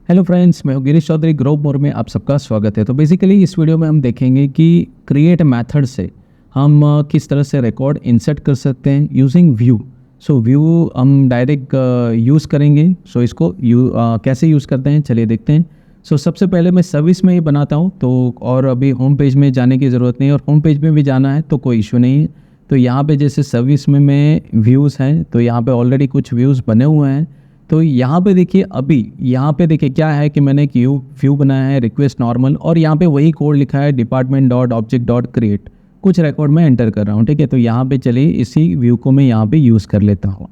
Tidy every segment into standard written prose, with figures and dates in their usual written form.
Hello friends, मैं हूं Girish Chaudhary. Grove मोर में आप सबका स्वागत है। तो बेसिकली इस वीडियो में हम देखेंगे कि क्रिएट मेथड से हम किस तरह से रिकॉर्ड इंसर्ट कर सकते हैं यूजिंग व्यू। सो व्यू हम डायरेक्ट यूज़ करेंगे। सो इसको कैसे यूज़ करते हैं चलिए देखते हैं। सो सबसे पहले मैं सर्विस में ही बनाता हूं, तो और अभी होम पेज में जाने की ज़रूरत नहीं है, और होम पेज में भी जाना है तो कोई इशू नहीं है। तो यहाँ पे जैसे सर्विस में मैं व्यूज़ हैं, तो यहाँ पे ऑलरेडी कुछ व्यूज़ बने हुए हैं। तो यहाँ पे देखिए, अभी यहाँ पे देखिए क्या है कि मैंने एक व्यू बनाया है रिक्वेस्ट नॉर्मल, और यहाँ पे वही कोड लिखा है department dot object dot create. कुछ रिकॉर्ड में एंटर कर रहा हूँ, ठीक है। तो यहाँ पे चलिए इसी व्यू को मैं यहाँ पे यूज़ कर लेता हूँ।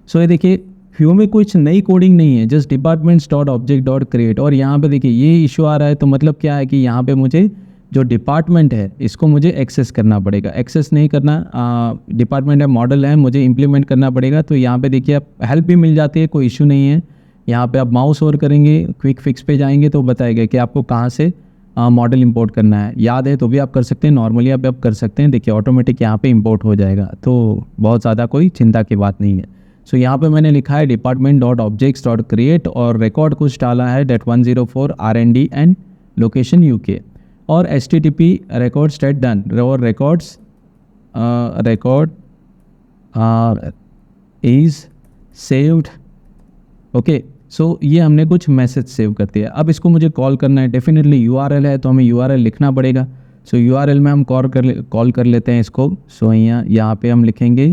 सो ये देखिए व्यू में कुछ नई कोडिंग नहीं है, just departments dot object dot create. और यहाँ पे देखिए ये इशू आ रहा है, तो मतलब क्या है कि यहाँ पे मुझे जो डिपार्टमेंट है इसको मुझे एक्सेस करना पड़ेगा। एक्सेस नहीं करना, डिपार्टमेंट है मॉडल है, मुझे इंप्लीमेंट करना पड़ेगा। तो यहाँ पे देखिए आप हेल्प भी मिल जाती है, कोई इशू नहीं है। यहाँ पे आप माउस ओवर करेंगे, क्विक फिक्स पे जाएंगे तो बताएगा कि आपको कहाँ से मॉडल इंपोर्ट करना है। याद है तो भी आप कर सकते हैं, नॉर्मली आप कर सकते हैं। देखिए ऑटोमेटिक यहाँ पे इंपोर्ट हो जाएगा, तो बहुत ज़्यादा कोई चिंता की बात नहीं है। सो यहाँ पे मैंने लिखा है department dot objects dot create, और रिकॉर्ड कुछ डाला है .104 R&D एंड लोकेशन UK, और HTTP record state done, और records record is saved। Okay, so ये हमने कुछ मैसेज सेव कर दिया। अब इसको मुझे कॉल करना है, डेफिनेटली URL है तो हमें URL लिखना पड़ेगा। सो URL में हम कॉल कर लेते हैं इसको। सो यहाँ पे हम लिखेंगे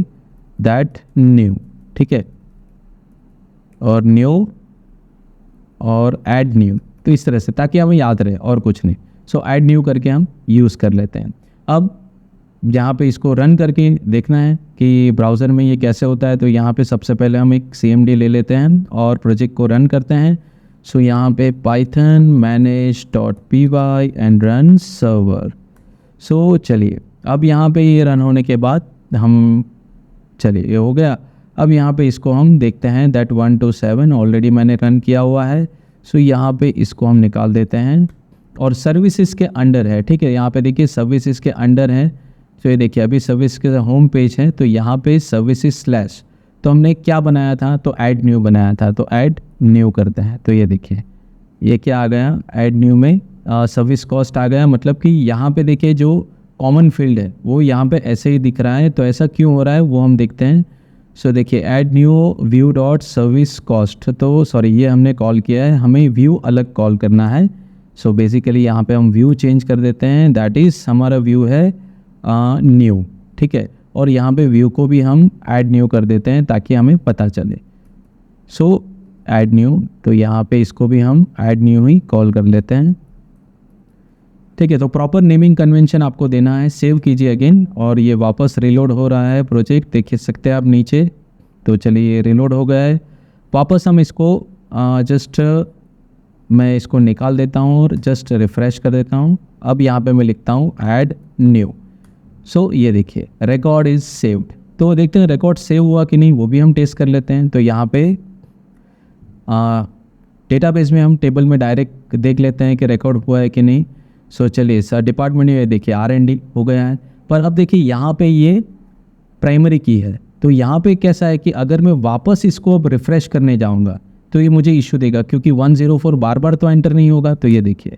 दैट न्यू, ठीक है, और न्यू और ऐड न्यू, तो इस तरह से ताकि हमें याद रहे, और कुछ नहीं। सो ऐड न्यू करके हम यूज़ कर लेते हैं। अब यहाँ पे इसको रन करके देखना है कि ब्राउज़र में ये कैसे होता है। तो यहाँ पे सबसे पहले हम एक CMD ले लेते हैं और प्रोजेक्ट को रन करते हैं। सो यहाँ पे python manage.py and run server. So चलिए अब यहाँ पे ये रन होने के बाद हम, चलिए ये हो गया। अब यहाँ पे इसको हम देखते हैं दैट 127 ऑलरेडी मैंने रन किया हुआ है। सो यहाँ पे इसको हम निकाल देते हैं, और सर्विसेज के अंडर है, ठीक है। यहाँ पे देखिए सर्विसेज के अंडर है। तो ये देखिए अभी सर्विस के होम पेज है, तो यहाँ पे सर्विसेज स्लैश, तो हमने क्या बनाया था, तो ऐड न्यू बनाया था, तो ऐड न्यू करते हैं। तो ये देखिए ये क्या आ गया, ऐड न्यू में सर्विस कॉस्ट आ गया। मतलब कि यहाँ पे देखिए जो कॉमन फील्ड है वो यहाँ पे ऐसे ही दिख रहा है। तो ऐसा क्यों हो रहा है वो हम देखते हैं। सो देखिए add new view dot service cost, तो सॉरी ये हमने कॉल किया है, हमें व्यू अलग कॉल करना है। सो बेसिकली यहाँ पे हम व्यू चेंज कर देते हैं, दैट इज़ हमारा व्यू है न्यू, ठीक है। और यहाँ पे व्यू को भी हम ऐड न्यू कर देते हैं ताकि हमें पता चले। सो ऐड न्यू, तो यहाँ पे इसको भी हम ऐड न्यू ही कॉल कर लेते हैं, ठीक है। तो प्रॉपर नेमिंग कन्वेंशन आपको देना है। सेव कीजिए अगेन, और ये वापस रिलोड हो रहा है प्रोजेक्ट, देख सकते हैं आप नीचे। तो चलिए रिलोड हो गया है। वापस हम इसको जस्ट मैं इसको निकाल देता हूँ और जस्ट रिफ़्रेश कर देता हूँ। अब यहाँ पे मैं लिखता हूँ ऐड न्यू। सो ये देखिए रिकॉर्ड इज़ सेव्ड। तो देखते हैं रिकॉर्ड सेव हुआ कि नहीं, वो भी हम टेस्ट कर लेते हैं। तो यहाँ पे डेटाबेस में हम टेबल में डायरेक्ट देख लेते हैं कि रिकॉर्ड हुआ है कि नहीं। सो चलिए सर डिपार्टमेंट में देखिए R&D हो गया है। पर अब देखिए यहाँ पे ये प्राइमरी की है, तो यहाँ पे कैसा है कि अगर मैं वापस इसको अब रिफ़्रेश करने जाऊँगा तो ये मुझे इशू देगा, क्योंकि 104 बार बार तो एंटर नहीं होगा। तो ये देखिए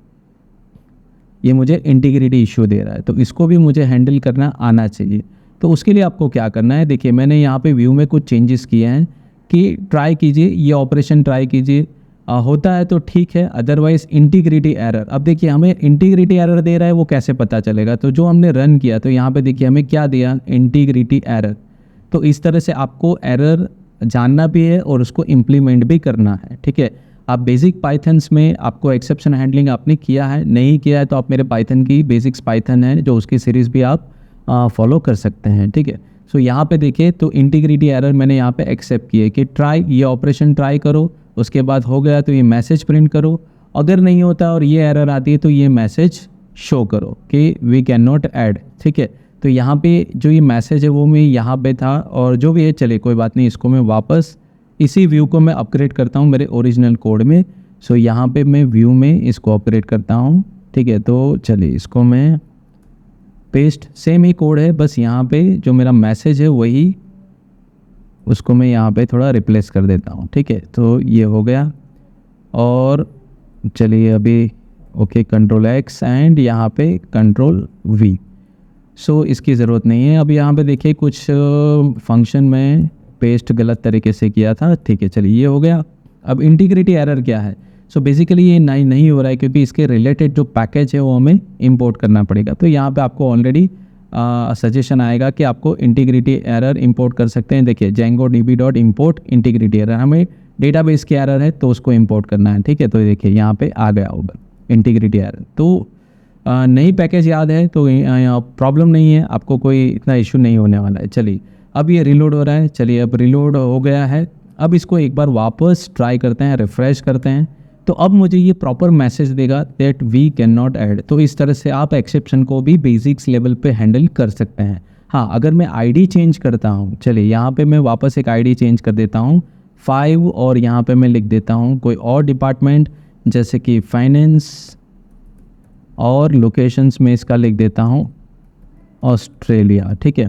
ये मुझे इंटीग्रिटी इशू दे रहा है, तो इसको भी मुझे हैंडल करना आना चाहिए। तो उसके लिए आपको क्या करना है, देखिए मैंने यहाँ पे व्यू में कुछ चेंजेस किए हैं कि ट्राई कीजिए, ये ऑपरेशन ट्राई कीजिए, होता है तो ठीक है, अदरवाइज इंटीग्रिटी एरर। अब देखिए हमें इंटीग्रिटी एरर दे रहा है, वो कैसे पता चलेगा। तो जो हमने रन किया तो यहाँ पे देखिए हमें क्या दिया, इंटीग्रिटी एरर। तो इस तरह से आपको एरर जानना भी है और उसको इम्प्लीमेंट भी करना है, ठीक है। आप बेसिक पाइथन्स में आपको एक्सेप्शन हैंडलिंग आपने किया है, नहीं किया है तो आप मेरे पाइथन की बेसिक्स पाइथन है जो उसकी सीरीज़ भी आप फॉलो कर सकते हैं, ठीक है। सो यहाँ पे देखिए तो इंटीग्रिटी एरर मैंने यहाँ पे एक्सेप्ट किए कि ट्राई, ये ऑपरेशन ट्राई करो, उसके बाद हो गया तो ये मैसेज प्रिंट करो। अगर नहीं होता और ये एरर आती है तो ये मैसेज शो करो कि वी कैन नॉट ऐड, ठीक है। तो यहाँ पे जो ये मैसेज है वो मैं यहाँ पे था, और जो भी है चले कोई बात नहीं, इसको मैं वापस इसी व्यू को मैं अपग्रेड करता हूँ मेरे ओरिजिनल कोड में। सो यहाँ पे मैं व्यू में इसको अपग्रेड करता हूँ, ठीक है। तो चलिए इसको मैं पेस्ट, सेम ही कोड है, बस यहाँ पे जो मेरा मैसेज है वही उसको मैं यहाँ पे थोड़ा रिप्लेस कर देता हूँ, ठीक है। तो ये हो गया। और चलिए अभी ओके कंट्रोल एक्स एंड यहाँ पे कंट्रोल वी। सो इसकी ज़रूरत नहीं है। अब यहाँ पे देखिए कुछ फंक्शन में पेस्ट गलत तरीके से किया था, ठीक है चलिए ये हो गया। अब इंटीग्रिटी एरर क्या है? सो बेसिकली ये नहीं हो रहा है क्योंकि इसके रिलेटेड जो पैकेज है वो हमें इंपोर्ट करना पड़ेगा। तो यहाँ पे आपको ऑलरेडी सजेशन आएगा कि आपको इंटीग्रिटी एरर इंपोर्ट कर सकते हैं। देखिए django.db.import इंटीग्रिटी एरर, हमें डेटाबेस की एरर है तो उसको इंपोर्ट करना है, ठीक है। तो देखिए यहाँ पे आ गया होगा इंटीग्रिटी एरर। तो नई पैकेज याद है तो प्रॉब्लम नहीं है, आपको कोई इतना इशू नहीं होने वाला है। चलिए अब ये रिलोड हो रहा है, चलिए अब रिलोड हो गया है। अब इसको एक बार वापस ट्राई करते हैं, रिफ़्रेश करते हैं, तो अब मुझे ये प्रॉपर मैसेज देगा that we can not add. तो इस तरह से आप एक्सेप्शन को भी बेसिक्स लेवल पे हैंडल कर सकते हैं। हाँ, अगर मैं आईडी चेंज करता हूँ, चलिए यहाँ पे मैं वापस एक आईडी चेंज कर देता हूँ 5 और यहाँ पे मैं लिख देता हूँ कोई और डिपार्टमेंट जैसे कि फाइनेंस, और लोकेशंस में इसका लिख देता हूँ ऑस्ट्रेलिया, ठीक है।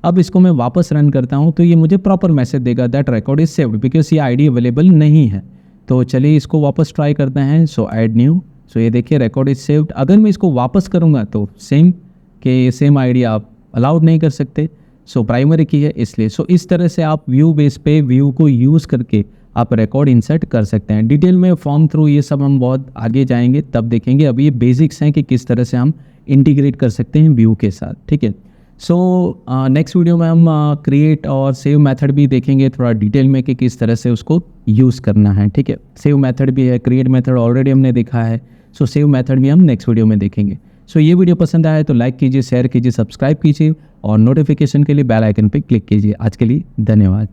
अब इसको मैं वापस रन करता हूँ तो ये मुझे प्रॉपर मैसेज देगा that record is saved because ये आईडी अवेलेबल नहीं है। तो चलिए इसको वापस ट्राई करते हैं। सो ऐड न्यू, सो ये देखिए रिकॉर्ड इज सेव्ड। अगर मैं इसको वापस करूँगा तो सेम आईडी आप अलाउड नहीं कर सकते, सो प्राइमरी की है इसलिए। सो इस तरह से आप व्यू बेस पे व्यू को यूज़ करके आप रिकॉर्ड इंसर्ट कर सकते हैं। डिटेल में फॉर्म थ्रू ये सब हम बहुत आगे जाएंगे तब देखेंगे। अभी ये बेसिक्स हैं कि किस तरह से हम इंटीग्रेट कर सकते हैं व्यू के साथ, ठीक है। सो नेक्स्ट वीडियो में हम क्रिएट और सेव मेथड भी देखेंगे थोड़ा डिटेल में कि किस तरह से उसको यूज़ करना है, ठीक है। सेव मेथड भी है, क्रिएट मेथड ऑलरेडी हमने देखा है, सो सेव मेथड भी हम नेक्स्ट वीडियो में देखेंगे। सो ये वीडियो पसंद आया तो लाइक कीजिए, शेयर कीजिए, सब्सक्राइब कीजिए और नोटिफिकेशन के लिए बेल आइकन पर क्लिक कीजिए। आज के लिए धन्यवाद।